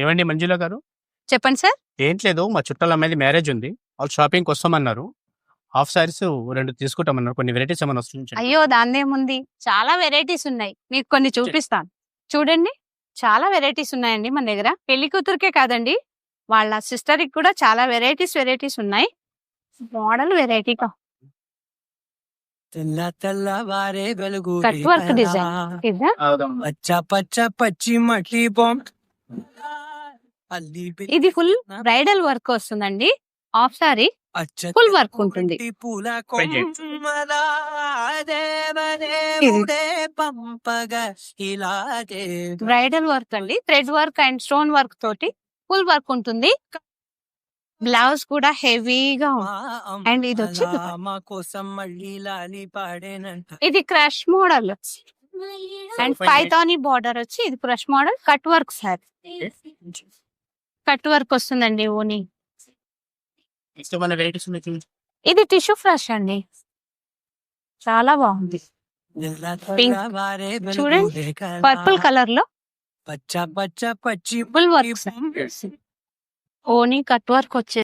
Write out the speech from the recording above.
ఏవండి మంజుల గారు? చెప్పండి సార్. ఏం లేదు, మా చుట్టాల అమ్మాయిది మ్యారేజ్ ఉంది. వాళ్ళు షాపింగ్‌కి వస్తామన్నారు. హాఫ్ సారీస్ 2 తీసుకుంటామన్నారు. కొన్ని వెరైటీస్ ఏమన్నా చూపించండి. అయ్యో దాందేముంది, చాలా వెరైటీస్ ఉన్నాయి, మీకు కొన్ని చూపిస్తాను. చూడండి, చాలా వెరైటీస్ ఉన్నాయండి మన దగ్గర. పెళ్లి కూతురికే కాదండి, వాళ్ళ సిస్టర్కి కూడా చాలా వెరైటీస్ ఉన్నాయి. మోడల్ వెరైటీగా తెల్ల తెల్లవారే వెలుగు కట్ వర్క్ డిజైన్ ఇదా. పచ్చ పచ్చ పచ్చి మట్టి బొమ్మ అల్లి ఇది ఫుల్ బ్రైడల్ వర్క్ వస్తుందండి. హాఫ్ సారీ ఫుల్ వర్క్ ఉంటుంది. పూల చేయండి. కొమ్మలా దేవదేవుడే పంపగా ఇలా బ్రైడల్ వర్క్ అండి, thread work and stone work తోటి ఫుల్ వర్క్ ఉంటుంది. బ్లౌజ్ కూడా హెవీగా అండ్ ఇది వచ్చి మా కోసం మళ్ళీ లాలి పాడేనంట. ఇది crush model and Paithani border వచ్చి ఇది crush model. Cut work sir, cut work వస్తుందండి ఓని. నెక్స్ట్ ఏమన్నా వెరైటీస్ ఉన్నాయి చూపించండి. ఇది టిష్యూ ఫ్రెష్ అండి, చాలా బాగుంది. తెల్ల పింక్. తెల్లవారే చూడండి, వెలుగు రేఖలా. పర్పుల్ కలర్ లో పచ్చ పచ్చ పచ్చి ఫుల్ వర్క్ ఓని కట్ వర్క్ వచ్చే